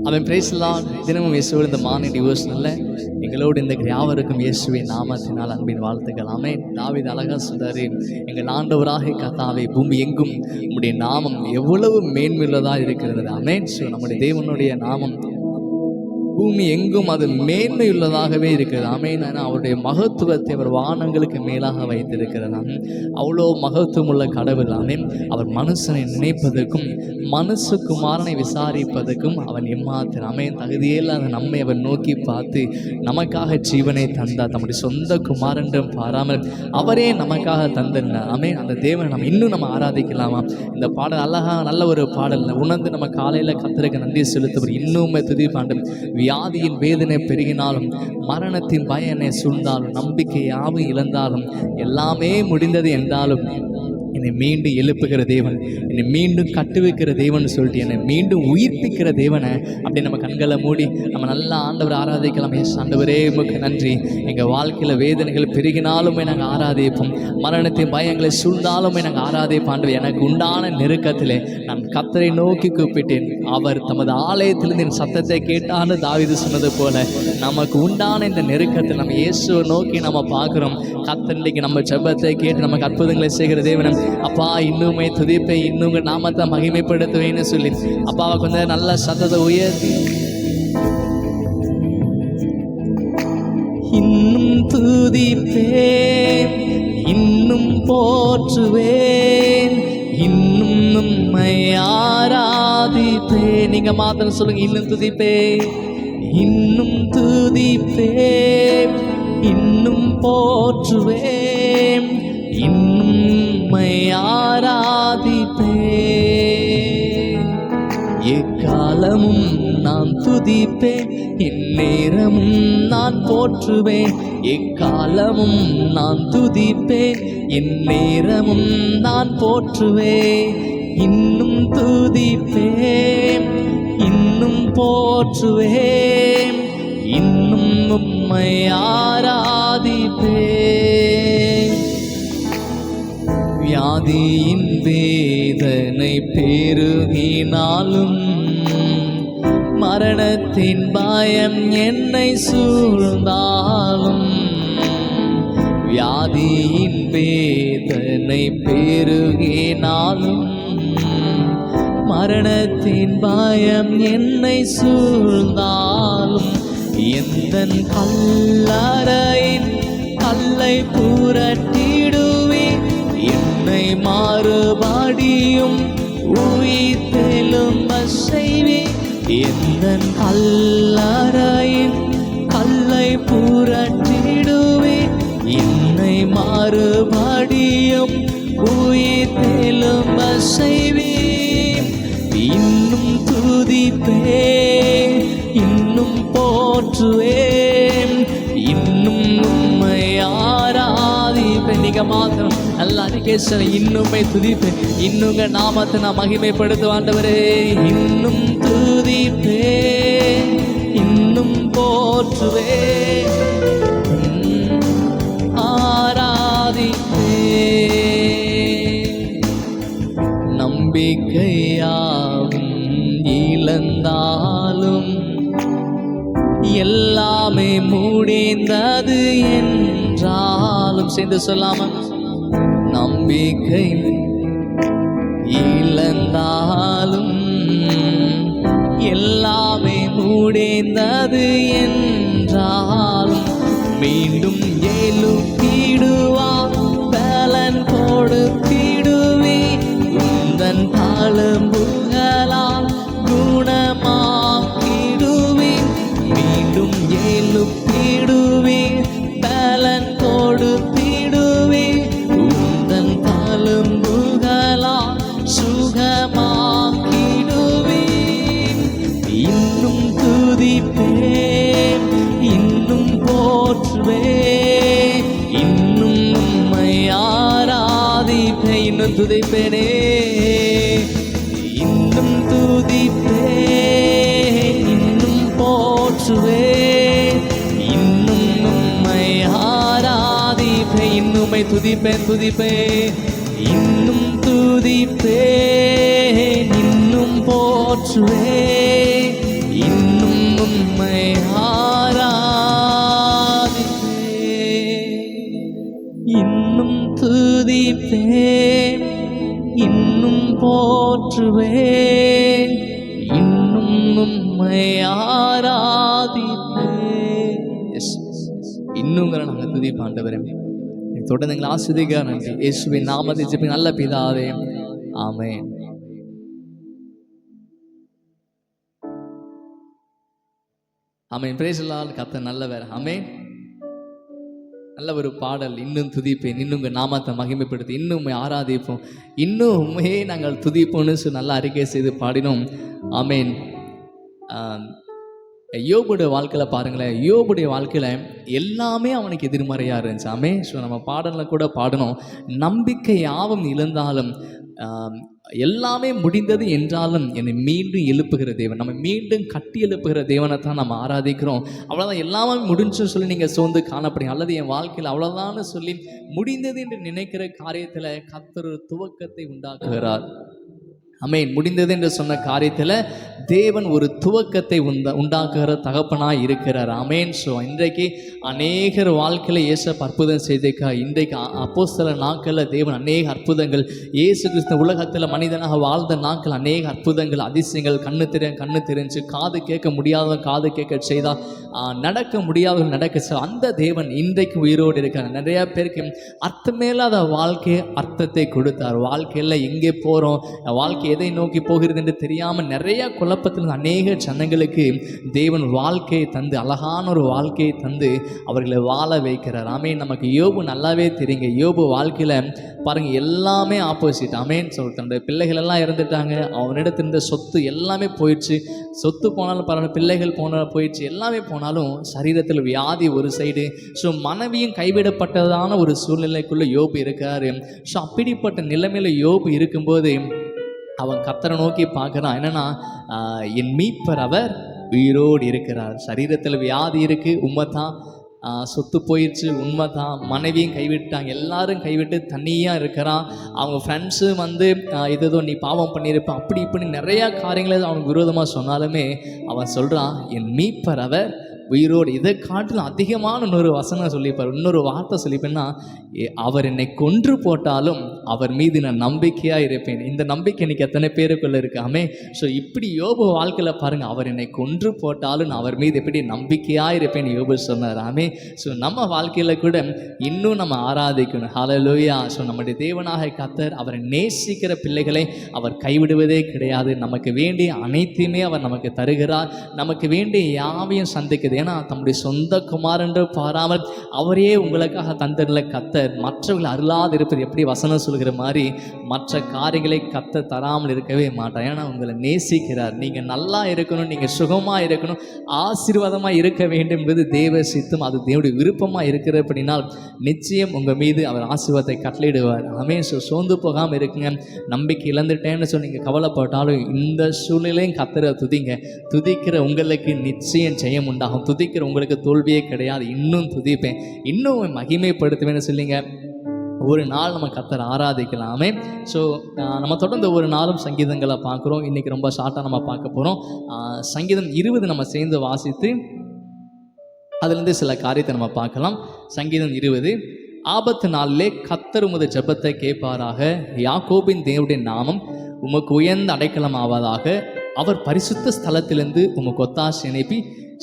அவன் பிரைஸ்லாம் தினமும் இயேசுவோடு இந்த மார்னிங் டிவோஷனில் எங்களோடு இந்த யாவருக்கும் இயேசுவின் நாமத்தினால் அன்பின் வாழ்த்துக்கள். ஆமென். தாவீது அழகா சொல்றாரு, எங்கள் ஆண்டவராக கர்த்தாவே பூமி எங்கும் உம்முடைய நாமம் எவ்வளவு மேன்மையுள்ளதாக இருக்கிறது. ஆமென். நம்முடைய தேவனுடைய நாமம் பூமி எங்கும் அது மேன்மையுள்ளதாகவே இருக்கிறது. ஆமென். அவருடைய மகத்துவத்தை அவர் வானங்களுக்கு மேலாக வைத்திருக்கிறார். அவ்வளோ மகத்துவம் உள்ள கடவுள். ஆமென். அவர் மனுஷனை நினைப்பதற்கும் மனுஷகுமாரனை விசாரிப்பதற்கும் அவன் எம்மாத்திரம் ஆமென் தகுதியில்லாத நம்மை அவர் நோக்கி பார்த்து நமக்காக ஜீவனை தந்தார். தம்முடைய சொந்த குமாரன்றம் பாராமல் அவரே நமக்காக தந்தார். ஆமென். அந்த தேவனை நம்ம இன்னும் ஆராதிக்கலாமா? இந்த பாடல் அழகா நல்ல ஒரு பாடல் உணர்ந்து நம்ம காலையில் கர்த்தருக்கு நன்றி செலுத்தவர் இன்னுமே துதிப்பாண்டும். வியாதியின் வேதனை பெருகினாலும் மரணத்தின் பயனை சூழ்ந்தாலும் நம்பிக்கை யாவும் இழந்தாலும் எல்லாமே முடிந்தது என்றாலும் என்னை மீண்டும் எழுப்புகிற தேவன், என்னை மீண்டும் கட்டுவிக்கிற தேவன் சொல்லிட்டு என்னை மீண்டும் உயிர்ப்பிக்கிற தேவனை அப்படி நம்ம கண்களை மூடி நம்ம நல்லா ஆண்டவர் ஆராதிக்கலாம். எஸ் ஆண்டவரே உமக்கு நன்றி. எங்கள் வாழ்க்கையில் வேதனைகள் பெருகினாலுமே நாங்கள் ஆராதிப்போம், மரணத்தின் பயங்களை சூழ்ந்தாலுமே நாங்கள் ஆராதிப்போம். எனக்கு உண்டான நெருக்கத்திலே நான் கர்த்தரை நோக்கி கூப்பிட்டேன், அவர் தமது ஆலயத்திலிருந்து என் சத்தத்தை கேட்டான்னு தாவீது சொன்னது போல நமக்கு உண்டான இந்த நெருக்கத்தில் நம்ம இயேசுவை நோக்கி நம்ம பார்க்குறோம். கர்த்தர் இன்றைக்கு நம்ம ஜெபத்தை கேட்டு நமக்கு அற்புதங்களை செய்கிற தேவன். அப்பா இன்னுமே துதிப்பை இன்னும் நாமத்தை மகிமைப்படுத்துவேன்னு சொல்லி அப்பாவை கொஞ்சம் நல்ல சத்தத்தை உயர்த்தி இன்னும் துதிப்பேன், இன்னும் போற்றுவேன், இன்னும் உம்மை ஆராதிப்பேன். நீங்க மாத்திரம் சொல்லுங்க, இன்னும் துதிப்பேன், இன்னும் துதிப்பேன், இன்னும் போற்றுவேன், இன்னும் உம்மை ஆராதிப்பேன். எக்காலமும் நான் துதிப்பேன், எந்நேரமும் நான் போற்றுவேன். எக்காலமும் நான் துதிப்பேன், எந்நேரமும் நான் போற்றுவேன். இன்னும் துதிப்பேன், இன்னும் போற்றுவேன், இன்னும் உம்மை ஆராதிப்பேன். வியாதியின் வேதனை பெருகினாலும் மரணத்தின் பயம் என்னை சூழ்ந்தாலும், வியாதியின் வேதனை பெருகினாலும் மரணத்தின் பயம் என்னை சூழ்ந்தாலும், எந்தன் கல்லறையின் கல்லை புரட்டிடுவேன், என்னை மாறுபடியும் உயிர்த்தெழும்ப செய்வேன். எந்தன் கல்லறையின் கல்லை புரட்டிடுவேன், என்னை மாறுபடியும் உயிர்த்தெழும்ப செய்வேன். இன்னும் துதிப்பேன், இன்னும் போற்றுவேன், இன்னும் உம்மை ஆராதிப்பேன். நீங்க மாத்திரம் நல்லா கேசன இன்னுமே துதிப்பேன், இன்னுங்க நாமத்தை நான் மகிமைப்படுத்த ஆண்டவரே. இன்னும் துதிப்பேன், இன்னும் போற்றுவேன், ஆராதிப்பேன். நம்பிக்கையாகும் இழந்தாலும் எல்லாமே முடிந்தது என்றாலும் சேர்ந்து சொல்லாம, நம்பிக்கை இழந்தாலும் எல்லாமே முடிந்தது என்றாலும் மீண்டும் எழுப்பிடுவார், பலன் கொடுத்திடுவே, உந்தன் தழும்புகளால் குணமாக்கிடுவேன். மீண்டும் எழுப்பிடுவேன், பலன் கொடுத்திடுவேன், உந்தன் தழும்புகளால் சுகமாக்கிடுவேன். இன்னும் துதிப்பேன், இன்னும் போற்றுவேன், இன்னும் உம்மை ஆராதிப்பேன். இன்னும் துதிப்பேனே, இன்னும் துதிப்பேன், இன்னும் போற்றுவேன், இன்னும் உம்மை ஆராதிப்பேன். இன்னும்மை துதிப்பேன், துதிப்பேன், இன்னும் துதிப்பேன், இன்னும் போற்றுவேன், போற்றுவேன், இன்னும் உம்மை ஆராதிப்பேன். எஸ், இன்னுங்கிற நாங்கள் துதிப்போம் ஆண்டவரே. தொடர்ந்து எங்களை ஆசிரியக்க நன்றி. இயேசுவின் நாமத்தை ஜெபிக்கிறேன் நல்ல பிதாவே, ஆமென். ஆமென். Praise the Lord. கர்த்தர் நல்லவர். ஆமென். நல்ல ஒரு பாடல். இன்னும் துதிப்பேன், இன்னும் உங்கள் நாமத்தை மகிமைப்படுத்தி, இன்னும் உண்மை ஆராதிப்போம், இன்னும் உண்மையே நாங்கள் துதிப்போம்னு சொல்லி நல்லா அறிக்கை செய்து பாடினோம். ஆமென். யோபுடைய வாழ்க்கையில் பாருங்களேன், யோபுடைய வாழ்க்கையில் எல்லாமே அவனுக்கு எதிர்மறையாக இருந்துச்சு. ஆமென். ஸோ நம்ம பாடலில் கூட பாடணும், நம்பிக்கை யாவும் இழந்தாலும் எல்லாமே முடிந்தது என்றாலும் என்னை மீண்டும் எழுப்புகிற தேவன், நம்ம மீண்டும் கட்டி எழுப்புகிற தேவனை தான் நம்ம ஆராதிக்கிறோம். அவ்வளோதான், எல்லாமே முடிஞ்சுன்னு சொல்லி நீங்கள் சோர்ந்து காணப்படுங்க, அல்லது என் வாழ்க்கையில் அவ்வளோதான்னு சொல்லி முடிந்தது என்று நினைக்கிற காரியத்தில் கர்த்தர் துவக்கத்தை உண்டாக்குகிறார். ஆமென். முடிந்தது என்று சொன்ன காரியத்தில் தேவன் ஒரு துவக்கத்தை உண்டாக்குகிற தகப்பனாக இருக்கிறார். ஆமென். ஸோ இன்றைக்கு அநேகர் வாழ்க்கையில் இயேசு அற்புதம் செய்திருக்கா. இன்றைக்கு அப்போஸ்தல நாட்களில் தேவன் அநேக அற்புதங்கள், இயேசு கிறிஸ்து உலகத்தில் மனிதனாக வாழ்ந்த நாட்கள் அநேக அற்புதங்கள், அதிசயங்கள், கண்ணு தெரிஞ்சு, காது கேட்க முடியாத காது கேட்க செய்தால், நடக்க முடியாத நடக்க அந்த தேவன் இன்றைக்கு உயிரோடு இருக்கிறார். நிறையா பேருக்கு அர்த்தமேலாத வாழ்க்கையை அர்த்தத்தை கொடுத்தார். வாழ்க்கையில் எங்கே போகிறோம், வாழ்க்கை எதை நோக்கி போகிறது என்று தெரியாமல் நிறைய குழப்பத்தில் அநேக ஜனங்களுக்கு தேவன் வாழ்க்கையை தந்து, அழகான ஒரு வாழ்க்கையை தந்து அவர்களை வாழ வைக்கிறார். ஆமென். நமக்கு யோபு நல்லாவே தெரியுங்க. யோபு வாழ்க்கையில் பாருங்கள், எல்லாமே ஆப்போசிட். ஆமென். ஸோ தன்னுடைய பிள்ளைகள் எல்லாம் இறந்துட்டாங்க, அவனிடத்தில் இருந்த சொத்து எல்லாமே போயிடுச்சு. சொத்து போனாலும் பரவாயில்ல, பிள்ளைகள் போயிடுச்சு, எல்லாமே போனாலும் சரீரத்தில் வியாதி ஒரு சைடு. ஸோ மனைவியும் கைவிடப்பட்டதான ஒரு சூழ்நிலைக்குள்ளே யோபு இருக்கார். ஸோ அப்படிப்பட்ட நிலைமையில் யோபு இருக்கும்போது அவன் கர்த்தரை நோக்கி பார்க்குறான். என்னன்னா, என் மீட்பர் அவர் உயிரோடு இருக்கிறார். சரீரத்தில் வியாதி இருக்குது, உண்மைதான். சொத்து போயிடுச்சு, உண்மைதான். மனைவியும் கைவிட்டாங்க, எல்லாரும் கைவிட்டு தனியாக இருக்கிறான். அவங்க ஃப்ரெண்ட்ஸு வந்து ஏதோ நீ பாவம் பண்ணியிருப்ப, அப்படி இப்படி நிறையா காரியங்களை அவனுக்கு விரோதமாக சொன்னாலுமே அவன் சொல்கிறான், என் மீட்பர் அவர் உயிரோடு. இதை காட்டிலும் அதிகமான இன்னொரு வசனம் சொல்லிப்பார், இன்னொரு வார்த்தை சொல்லிப்பேன்னா, அவர் என்னை கொன்று போட்டாலும் அவர் மீது நான் நம்பிக்கையாக இருப்பேன். இந்த நம்பிக்கை இன்னைக்கு எத்தனை பேருக்குள்ளே இருக்காமே. ஸோ இப்படி யோபு வாழ்க்கையில் பாருங்கள், அவர் என்னை கொன்று போட்டாலும் நான் அவர் மீது எப்படி நம்பிக்கையாக இருப்பேன் யோபு சொன்னார். ஆமே. ஸோ நம்ம வாழ்க்கையில் கூட இன்னும் நம்ம ஆராதிக்கணும். ஹல்லேலூயா. ஸோ நம்முடைய தேவனாக கர்த்தர் அவரை நேசிக்கிற பிள்ளைகளை அவர் கைவிடுவதே கிடையாது. நமக்கு வேண்டிய அனைத்தையுமே அவர் நமக்கு தருகிறார். நமக்கு வேண்டிய யாவையும் சந்திக்குது. ஏன்னா தம்முடைய சொந்த குமாரன் என்று பாராமல் அவரே உங்களுக்காக தந்தரில் கர்த்தர் மற்றவர்கள் அருளாது இருப்பது எப்படி வசனம் சொல்கிற மாதிரி மற்ற காரியங்களை கர்த்தர் தராமல் இருக்கவே மாட்டார். ஏன்னா உங்களை நேசிக்கிறார். நீங்கள் நல்லா இருக்கணும், நீங்கள் சுகமாக இருக்கணும், ஆசீர்வாதமாக இருக்க வேண்டும் என்பது தேவ சித்தம், அது தேவனுடைய விருப்பமாக இருக்கிறபடினால் நிச்சயம் உங்கள் மீது அவர் ஆசீர்வாதத்தை கட்டளையிடுவார். ஆமே. ஸோ சோர்ந்து போகாமல் இருக்குங்க. நம்பிக்கை இழந்துட்டேன்னு சொல்லி நீங்கள் கவலைப்பட்டாலும் இந்த சூழ்நிலையும் கர்த்தரை துதிங்க. துதிக்கிற உங்களுக்கு நிச்சயம் ஜெயம் உண்டாகும். துதிக்கிற உங்களுக்கு தோல்வியே கிடையாது. இன்னும் துதிப்பேன், இன்னும் மகிமைப்படுத்துவேன்னு சொல்லிங்க. ஒரு நாள் நம்ம கர்த்தரை ஆராதிக்கலாமே. ஸோ நம்ம தொடர்ந்து ஒரு நாளும் சங்கீதங்களை பார்க்குறோம். இன்றைக்கி ரொம்ப ஷார்ட்டாக நம்ம பார்க்க போகிறோம். சங்கீதம் 20 நம்ம சேர்ந்து வாசித்து அதுலேருந்து சில காரியத்தை நம்ம பார்க்கலாம். சங்கீதம் 20. ஆபத்து நாளிலே கர்த்தர் உமது ஜெபத்தை கேட்பாராக. யாக்கோபின் தேவனுடைய நாமம் உமக்கு உயர்ந்த அடைக்கலம் ஆவதாக. அவர் பரிசுத்த ஸ்தலத்திலிருந்து உமக்கு ஒத்தாசை அனுப்பி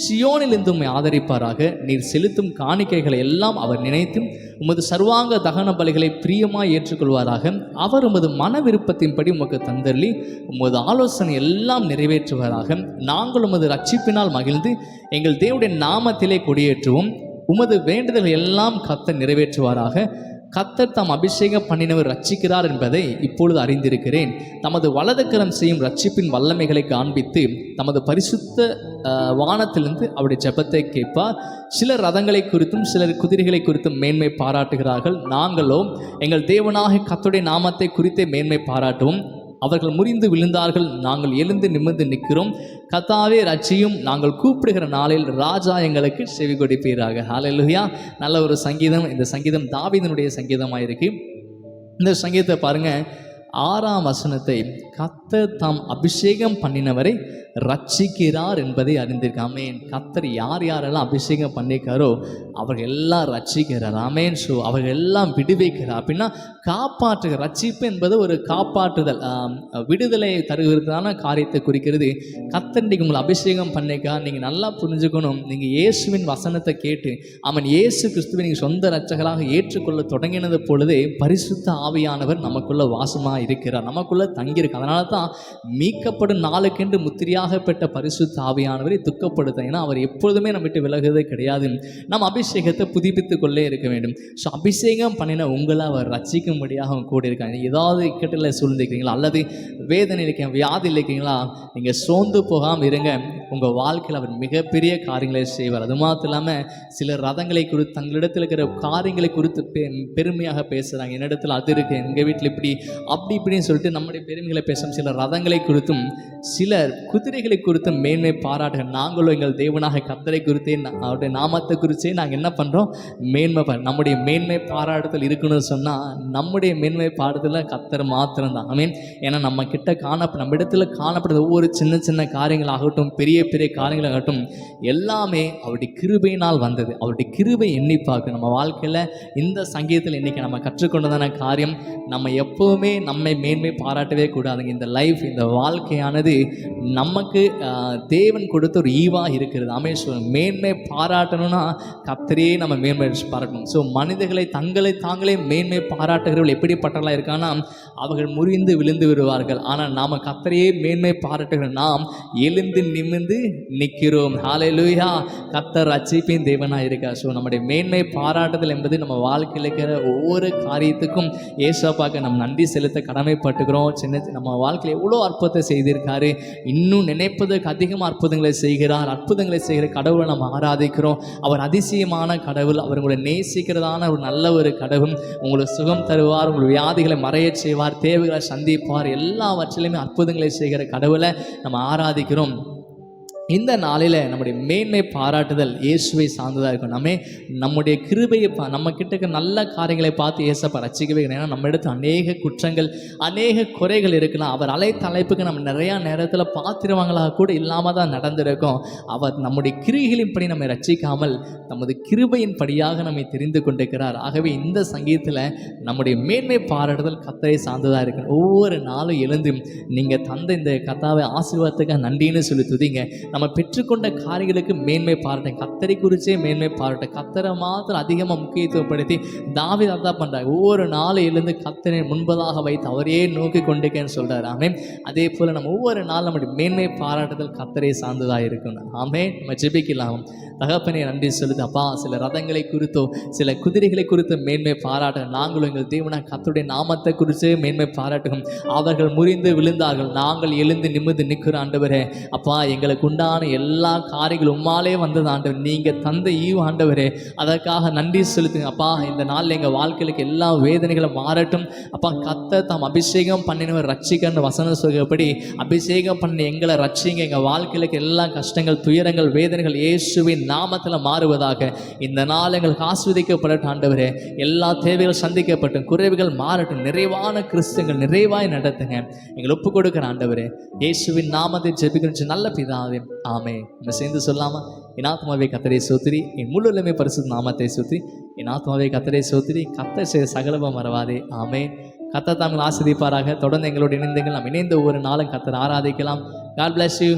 சியோனிலிருந்து உம்மை ஆதரிப்பாராக. நீர் செலுத்தும் காணிக்கைகளை எல்லாம் அவர் நினைத்தும் உமது சர்வாங்க தகன பலிகளை பிரியமாய் ஏற்றுக்கொள்வாராக. அவர் உமது மன விருப்பத்தின்படி உமக்கு தந்தள்ளி உமது ஆலோசனை எல்லாம் நிறைவேற்றுவாராக. நாங்கள் உமது ரட்சிப்பினால் மகிழ்ந்து எங்கள் தேவனுடைய நாமத்திலே கொடியேற்றுவோம். உமது வேண்டுதல்கள் எல்லாம் கர்த்தர் நிறைவேற்றுவாராக. கர்த்தர் தாம் அபிஷேகம் பண்ணினவர் ரட்சிக்கிறார் என்பதை இப்பொழுது அறிந்திருக்கிறேன். தமது வலதுக்கரம் செய்யும் ரட்சிப்பின் வல்லமைகளை காண்பித்து தமது பரிசுத்த வானத்திலிருந்து அவருடைய ஜெபத்தை கேட்பார். சிலர் ரதங்களை குறித்தும் சிலர் குதிரைகளை குறித்தும் மேன்மை பாராட்டுகிறார்கள். நாங்களோ எங்கள் தேவனாக கர்த்தருடைய நாமத்தை குறித்தே மேன்மை பாராட்டுவோம். அவர்கள் முறிந்து விழுந்தார்கள், நாங்கள் எழுந்து நிமிர்ந்து நிற்கிறோம். கர்த்தாவே ரட்சியும், நாங்கள் கூப்பிடுகிற நாளில் ராஜா எங்களுக்கு செவி கொடுப்பீராக. ஹல்லேலூயா. நல்ல ஒரு சங்கீதம். இந்த சங்கீதம் தாவீதினுடைய சங்கீதமாக இருக்கு. இந்த சங்கீதத்தை பாருங்கள், 6ஆம் வசனத்தை கர்த்தர் தாம் அபிஷேகம் பண்ணினவரை ரட்சிக்கிறார் என்பதை அறிந்திருக்க. ஆமேன். கர்த்தர் யார் யாரெல்லாம் அபிஷேகம் பண்ணியிருக்காரோ அவர்கள் எல்லாம் ரட்சிக்கிறார். ஆமேன். ஸோ அவர்கள் எல்லாம் விடுவிக்கிறார். அப்படின்னா காப்பாற்றுகிற ரட்சிப்பு என்பது ஒரு காப்பாற்றுதல், விடுதலை தருகிறதான காரியத்தை குறிக்கிறது. கர்த்தர் இன்றைக்கு உங்களை அபிஷேகம் பண்ணிக்கா. நீங்கள் நல்லா புரிஞ்சுக்கணும், நீங்கள் இயேசுவின் வசனத்தை கேட்டு அவன் இயேசு கிறிஸ்துவை நீங்கள் சொந்த இரட்சகராக ஏற்றுக்கொள்ள தொடங்கினது பொழுதே பரிசுத்த ஆவியானவர் நமக்குள்ள வாசமாக இருக்கிறார், நமக்குள்ள தங்கியிருக்கு. அதனால தான் மீட்கப்படும் நாளுக்கென்று முத்திரையாக பெற்ற பரிசுத்த ஆவியானவரை துக்கப்படுத்த. ஏன்னா அவர் எப்பொழுதுமே நம்ம விட்டு விலகுவதே கிடையாது. நம்ம அபிஷேகத்தை புதுப்பித்து கொள்ளே இருக்க வேண்டும். ஸோ அபிஷேகம் பண்ணின உங்களை அவர் ரட்சிக்கும்படியாக அவங்க கூட இருக்காங்க. ஏதாவது இக்கட்டில் சூழ்ந்திருக்கிறீங்களா, அல்லது வேதனை இருக்கீங்க, வியாதியில் இருக்கீங்களா, நீங்கள் சோர்ந்து போகாமல் இருங்க. உங்கள் வாழ்க்கையில் அவர் மிகப்பெரிய காரியங்களை செய்வார். அது மாத்திரம் இல்லாமல் சில ரதங்களை குறித்து, தங்களிடத்தில் இருக்கிற காரியங்களை குறித்து பெருமையாக பேசுகிறாங்க. என்னிடத்தில் அது இருக்குது, எங்கள் வீட்டில் இப்படி அப்படி இப்படின்னு சொல்லிட்டு நம்முடைய பெருமைகளை பேசும். சில ரதங்களை குறித்தும் சிலர் குதிரைகளை குறித்தும் மேன்மை பாராட்டுகள். நாங்களும் எங்கள் தேவனாக கர்த்தரை குறித்தே, அவருடைய நாமத்தை குறித்தே நாங்கள் என்ன பண்ணுறோம், மேன்மை. நம்முடைய மேன்மை பாராட்டுதல் இருக்குன்னு சொன்னால் நம்முடைய மேன்மை பாராட்டுதல் கர்த்தர் மாத்திரம்தான். ஐ மீன், ஏன்னா நம்ம கிட்ட நம்ம இடத்துல காணப்படுற ஒவ்வொரு சின்ன சின்ன காரியங்களாகட்டும், பெரிய பெரிய காரியங்களாகட்டும், எல்லாமே அவருடைய கிருபையினால் வந்தது. அவருடைய கிருபை எண்ணி பார்க்க நம்ம வாழ்க்கையில் இந்த சங்கீதத்தில் இன்றைக்கி நம்ம கற்றுக்கொண்டதான காரியம், நம்ம எப்போவுமே நம்மை மேன்மை பாராட்டவே கூடாதுங்க. இந்த லைஃப், இந்த வாழ்க்கையானது நமக்கு தேவன் கொடுத்த ஒரு ஈவாக இருக்கிறது. அமேஸ்வரன் மேன்மை பாராட்டணும்னா கர்த்தரையே நம்ம மேன்மை பாராட்டணும். ஸோ மனிதர்களை தாங்களே மேன்மை பாராட்டுகிறவர்கள் எப்படிப்பட்டவர்களாக இருக்கான்னா அவர்கள் முறிந்து விழுந்து விடுவார்கள். ஆனால் நாம் கர்த்தரையே மேன்மை பாராட்டுகிற நாம் எழுந்து நிமிர்ந்து நிற்கிறோம். ஹல்லேலூயா. கர்த்தர் ரட்சிப்பின் தேவனாக இருக்கார். ஸோ நம்முடைய மேன்மை பாராட்டுதல் என்பது நம்ம வாழ்க்கையில் இருக்கிற ஒவ்வொரு காரியத்துக்கும் ஏசப்பாக்கு நம்ம நன்றி செலுத்த கடமைப்பட்டுக்கிறோம். நம்ம வாழ்க்கையில் எவ்வளோ அற்புதத்தை செய்திருக்காரு, இன்னும் நினைப்பதற்கு அதிகமாக அற்புதங்களை செய்கிறார். அற்புதங்களை செய்கிற கடவுளை நம்ம ஆராதிக்கிறோம். அவர் அதிசயமான கடவுள். அவர் உங்களை நேசிக்கிறதான ஒரு நல்ல ஒரு கடவுள். உங்களுக்கு சுகம் தருவார், உங்கள் வியாதிகளை மறைய செய்வார், தேவைகளை சந்திப்பார். எல்லாவற்றிலுமே அற்புதங்களை செய்கிற கடவுளை நம்ம ஆராதிக்கிறோம். இந்த நாளில் நம்முடைய மேன்மை பாராட்டுதல் இயேசுவை சார்ந்ததாக இருக்கும். நம்முடைய கிருபையை நம்ம கிட்ட இருக்க நல்ல காரியங்களை பார்த்து இயேசப்பா ரட்சிக்கவே. ஏன்னா நம்ம இடத்துல அநேக குற்றங்கள், அநேக குறைகள் இருக்கலாம். அவர் அழைப்புக்கு நம்ம நிறையா நேரத்தில் பாத்திரவங்களாக கூட இல்லாமல் தான் நடந்திருக்கோம். அவர் நம்முடைய கிரிகளின்படி நம்மை ரட்சிக்காமல் நமது கிருபையின் படியாக நம்மை தெரிந்து கொண்டிருக்கிறார். ஆகவே இந்த சங்கீதத்தில் நம்முடைய மேன்மை பாராட்டுதல் கர்த்தரை சார்ந்ததாக இருக்கு. ஒவ்வொரு நாளும் எழுந்து நீங்கள் தந்த இந்த கர்த்தாவை ஆசீர்வாதத்துக்காக நன்றின்னு சொல்லி துதிங்க. நம்ம பெற்றுக்கொண்ட காரியங்களுக்கு மேன்மை பாராட்ட, கர்த்தரை குறிச்சே மேன்மை பாராட்ட, கர்த்தரை மாத்திரம் அதிகமாக முக்கியத்துவப்படுத்தி தாவீது அதான் பண்ணுறாரு. ஒவ்வொரு நாளும் எழுந்து கர்த்தரை முன்பதாக வைத்து அவரே நோக்கி கொண்டிருக்கேன்னு சொல்கிறார். ஆமென். அதே போல் நம்ம ஒவ்வொரு நாள் நம்முடைய மேன்மை பாராட்டுதல் கர்த்தரை சார்ந்ததாக இருக்கணும். ஆமென். நம்ம ஜெபிக்கலாம். தகப்பனே நன்றி சொல்லுது அப்பா. சில ரதங்களை குறித்தோ சில குதிரைகளை குறித்து மேன்மை பாராட்ட, நாங்களும் எங்கள் தேவனாக கர்த்தருடைய நாமத்தை குறித்து மேன்மை பாராட்டுகிறோம். அவர்கள் முறிந்து விழுந்தார்கள், நாங்கள் எழுந்து நிமிர்ந்து நிற்கிற ஆண்டவரே. அப்பா, எங்களுக்கு உண்டான எல்லா காரியங்களும் உம்மாலே வந்தது ஆண்டவர், நீங்கள் தந்த ஈவு ஆண்டவரே. அதற்காக நன்றி செலுத்துங்க அப்பா. இந்த நாளில் எங்கள் வாழ்க்கைக்கு எல்லா வேதனைகளும் மாறட்டும் அப்பா. கர்த்தர் தாம் அபிஷேகம் பண்ணினவர் ரட்சிக்கன்னு வசனம் சொல்கிறபடி அபிஷேகம் பண்ணி எங்களை ரட்சிங்க. எங்கள் வாழ்க்கைக்கு எல்லா கஷ்டங்கள், துயரங்கள், வேதனைகள் இயேசுவின் நாமத்தில் மாறுவதாக. இந்த நாள் எங்களுக்கு ஆஸ்வதிக்கப்படட்டும் ஆண்டவரே. எல்லா தேவைகள் சந்திக்கப்பட்டும், குறைவுகள் மாறட்டும், நிறைவான கிறிஸ்துங்கள் நிறைவாய் நடத்துங்க. எங்களை ஒப்பு கொடுக்கிற ஆண்டவரே, இயேசுவின் நாமத்தை ஜெபிக்கிற நல்ல பிதாவே, ஆமே. நம்ம சேர்ந்து சொல்லாமா? என் ஆத்மாவே கர்த்தரை ஸ்தோத்திரி, என் முழுவதுமே பரிசுத்த நாமத்தை ஸ்தோத்திரி. என் ஆத்மாவே கர்த்தரை ஸ்தோத்திரி, கர்த்தர் செய்த சகலமும் மறவாதே. ஆமே. கர்த்தர் தாங்கள் ஆசீர்வதிப்பாராக. தொடர்ந்து எங்களோடு இணைந்தீங்கள். நாம் இணைந்த ஒவ்வொரு நாளும் கர்த்தர் ஆராதிக்கலாம். God bless you.